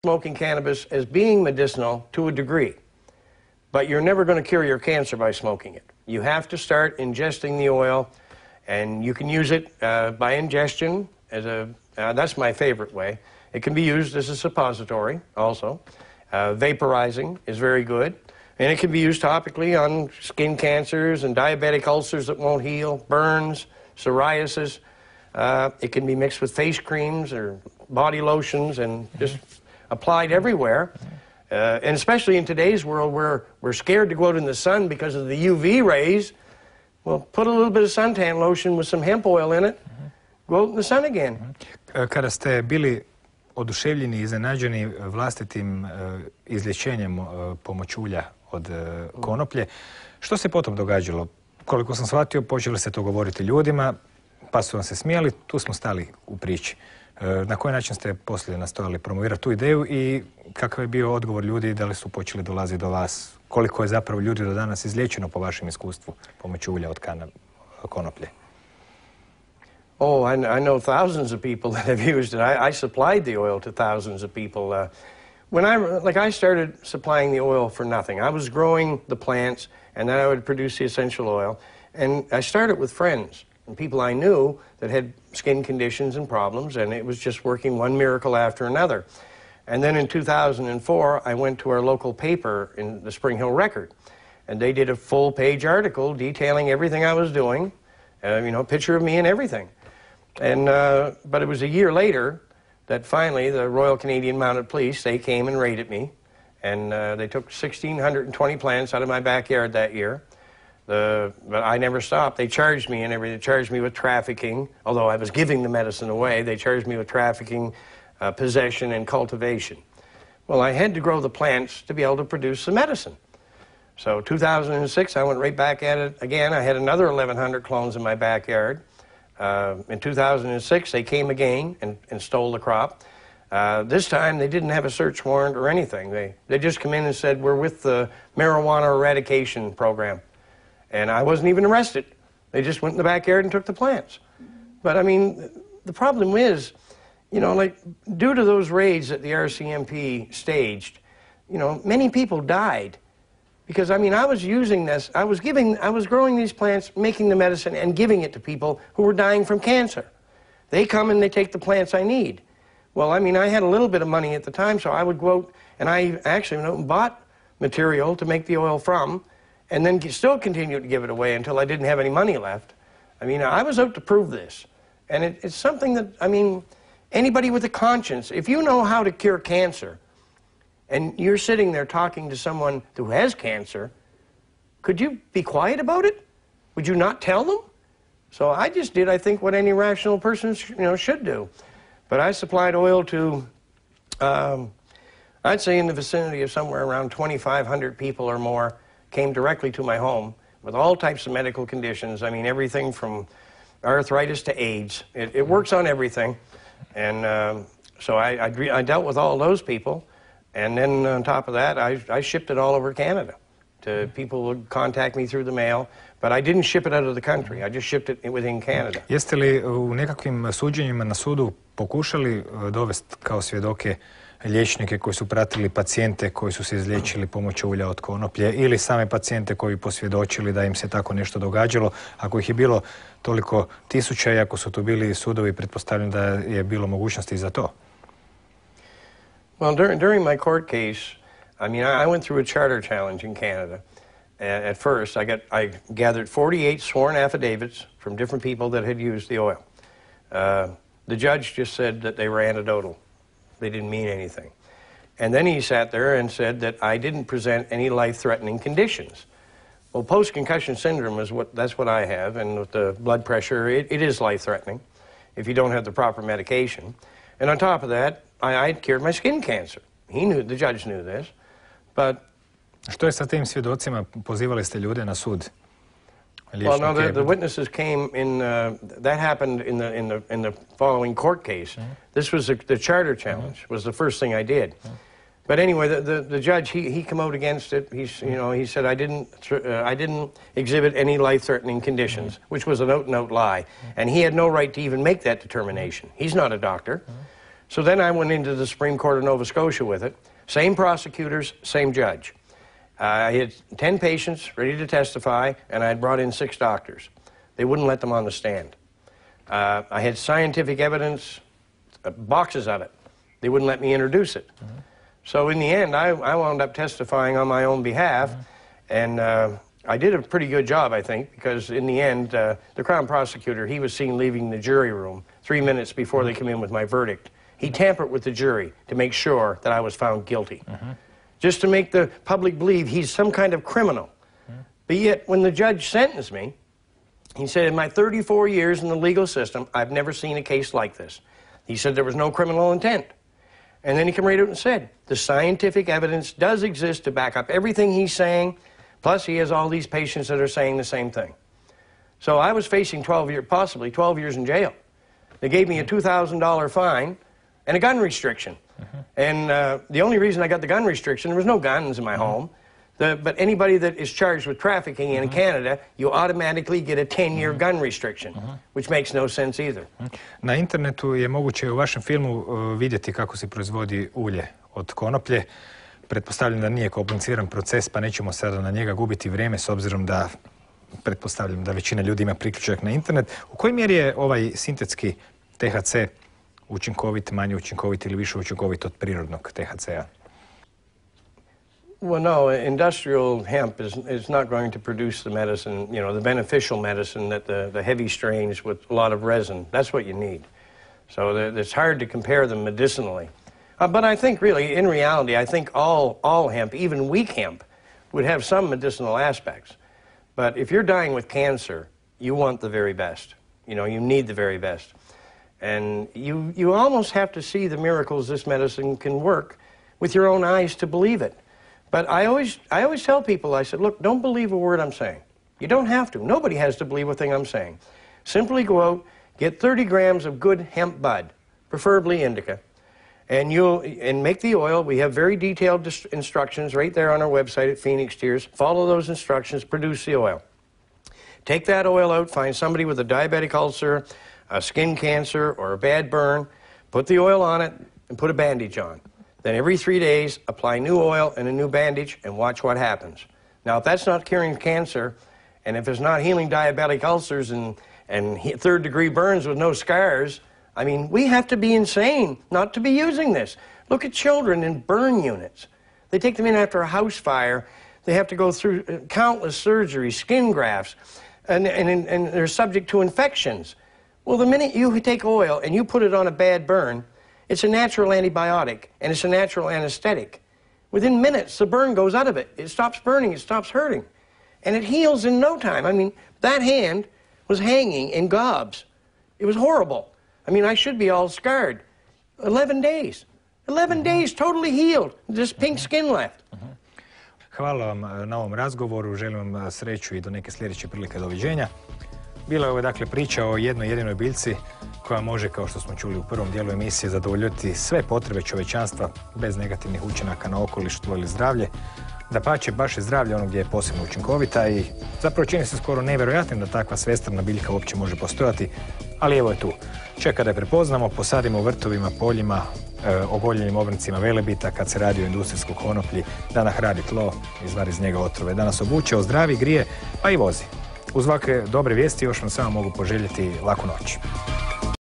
smoking cannabis as being medicinal to a degree, but you're never going to cure your cancer by smoking it. You have to start ingesting the oil, and you can use it by ingestion as that's my favorite way. It can be used as a suppository also. Vaporizing is very good, and it can be used topically on skin cancers and diabetic ulcers that won't heal, burns, psoriasis. It can be mixed with face creams or body lotions and just applied everywhere. And especially in today's world where we're scared to go out in the sun because of the UV rays, well, put a little bit of suntan lotion with some hemp oil in it, go out in the sun again. Kada ste bili oduševljeni i iznenađeni vlastitim izlječenjem pomoću ulja od konoplje, što se potom događalo? Koliko sam shvatio, počeli ste to govoriti ljudima, pa su vam se smijali, tu smo stali u priči. Na koji način ste poslije nastojali promovirati tu ideju i kakav je bio odgovor ljudi, da li su počeli dolaziti do vas? Koliko je zapravo ljudi do danas izliječeno po vašem iskustvu pomoću ulja od konoplje? Oh, I know thousands of people that have used it. I supplied the oil to thousands of people. When I started supplying the oil for nothing. I was growing the plants, and then I would produce the essential oil. And I started with friends and people I knew that had skin conditions and problems, and it was just working one miracle after another. And then in 2004, I went to our local paper in the Spring Hill Record, and they did a full-page article detailing everything I was doing, a picture of me and everything. And but it was a year later that finally the Royal Canadian Mounted Police, they came and raided me, and they took 1,620 plants out of my backyard that year. But I never stopped. They charged me and everything. They charged me with trafficking, although I was giving the medicine away. They charged me with trafficking, possession, and cultivation. Well, I had to grow the plants to be able to produce the medicine. So 2006, I went right back at it again. I had another 1,100 clones in my backyard. In 2006, they came again and stole the crop. This time, they didn't have a search warrant or anything. They just come in and said, we're with the marijuana eradication program. And I wasn't even arrested. They just went in the backyard and took the plants. But, I mean, the problem is, due to those raids that the RCMP staged, many people died. Because, I was using this, I was growing these plants, making the medicine, and giving it to people who were dying from cancer. They come and they take the plants I need. Well, I had a little bit of money at the time, so I would go out, and I actually went out and bought material to make the oil from, and then still continued to give it away until I didn't have any money left. I was out to prove this. And it's something that, anybody with a conscience, if you know how to cure cancer, and you're sitting there talking to someone who has cancer, could you be quiet about it? Would you not tell them? So I just did, I think, what any rational person should do. But I supplied oil to, I'd say in the vicinity of somewhere around 2,500 people or more came directly to my home with all types of medical conditions. Everything from arthritis to AIDS. It works on everything. And so I dealt with all those people. And then on top of that, I shipped it all over Canada. People would contact me through the mail, but I didn't ship it out of the country. I just shipped it within Canada. Jeste li u nekakvim suđenjima na sudu pokušali dovesti kao svjedoke liječnike koji su pratili pacijente koji su se izliječili pomoću ulja od konoplje ili same pacijente koji posvjedočili da im se tako nešto događalo? Ako ih je bilo toliko tisuća i ako su tu bili sudovi, pretpostavljam da je bilo mogućnosti za to. Well, during my court case, I went through a charter challenge in Canada. At first, I gathered 48 sworn affidavits from different people that had used the oil. The judge just said that they were anecdotal. They didn't mean anything. And then he sat there and said that I didn't present any life-threatening conditions. Well, post-concussion syndrome that's what I have, and with the blood pressure, it is life-threatening if you don't have the proper medication. And on top of that, I cured my skin cancer. The judge knew this, but... Što je sa tim svjedocima? Pozivali ste ljude na sud? Well, no, the witnesses came in, that happened in the following court case. This was the charter challenge, was the first thing I did. But anyway, the judge, he came out against it. He said I didn't exhibit any life-threatening conditions, which was an out-and-out lie. And he had no right to even make that determination. He's not a doctor. So then I went into the Supreme Court of Nova Scotia with it. Same prosecutors, same judge. I had 10 patients ready to testify, and I had brought in 6 doctors. They wouldn't let them on the stand. I had scientific evidence, boxes of it. They wouldn't let me introduce it. So in the end, I wound up testifying on my own behalf, and I did a pretty good job, I think, because in the end, the Crown prosecutor, he was seen leaving the jury room 3 minutes before they came in with my verdict. He tampered with the jury to make sure that I was found guilty, just to make the public believe he's some kind of criminal. But yet, when the judge sentenced me, he said, in my 34 years in the legal system, I've never seen a case like this. He said there was no criminal intent. And then he came right out and said, the scientific evidence does exist to back up everything he's saying, plus he has all these patients that are saying the same thing. So I was facing 12 years, possibly 12 years in jail. They gave me a $2,000 fine and a gun restriction. And the only reason I got the gun restriction, there was no guns in my home, but anybody that is charged with trafficking in Canada, you automatically get a 10-year gun restriction, which makes no sense either. Na internetu je moguće u vašem filmu vidjeti kako se proizvodi ulje od konoplje. Pretpostavljam da nije kompliciran proces, pa nećemo sada na njega gubiti vrijeme, s obzirom da pretpostavljam da većina ljudi ima priključak na internet. U kojoj mjeri je ovaj sintetski THC učinkovit, manje učinkovit ili više učinkovit od prirodnog THC-a? Well, no, industrial hemp is not going to produce the medicine, you know, the beneficial medicine that the heavy strains with a lot of resin, that's what you need. So it's hard to compare them medicinally. But I think really, in reality, I think all hemp, even weak hemp, would have some medicinal aspects. But if you're dying with cancer, you want the very best. You know, you need the very best. And you almost have to see the miracles this medicine can work with your own eyes to believe it. But I always tell people, I said, look, don't believe a word I'm saying. You don't have to. Nobody has to believe a thing I'm saying. Simply go out, get 30 grams of good hemp bud, preferably indica, and make the oil. We have very detailed instructions right there on our website at Phoenix Tears. Follow those instructions, produce the oil. Take that oil out, find somebody with a diabetic ulcer, a skin cancer, or a bad burn, put the oil on it, and put a bandage on. Then every 3 days, apply new oil and a new bandage and watch what happens. Now, if that's not curing cancer, and if it's not healing diabetic ulcers and third-degree burns with no scars, I mean, we have to be insane not to be using this. Look at children in burn units. They take them in after a house fire. They have to go through countless surgeries, skin grafts, and they're subject to infections. Well, the minute you take oil and you put it on a bad burn, it's a natural antibiotic, and it's a natural anesthetic. Within minutes, the burn goes out of it. It stops burning, it stops hurting. And it heals in no time. I mean, that hand was hanging in gobs. It was horrible. I mean, I should be all scarred. 11 days. 11 days, totally healed. Just pink skin left. Hvala vam na ovom razgovoru. Želim vam sreću i do neke sljedeće prilike. Doviđenja. Bila je ovo dakle priča o jednoj jedinoj biljci koja može, kao što smo čuli u prvom dijelu emisije, zadovoljiti sve potrebe čovečanstva bez negativnih učinaka na okoliš, tlo ili zdravlje. Dapače, baš je zdravlje ono gdje je posebno učinkovita i zapravo čini se skoro nevjerojatnim da takva svestrana biljka uopće može postojati, ali evo je tu. Čeka da je prepoznamo, posadimo u vrtovima, poljima, ogoljenim obrncima velebita kad se radi o industrijskoj konoplji, da nahrani tlo, izvari iz njega otrove, da nas obuče, ozdravi, grije, pa i vozi. Uz ovakve dobre vijesti još vam samo mogu poželjeti laku noć.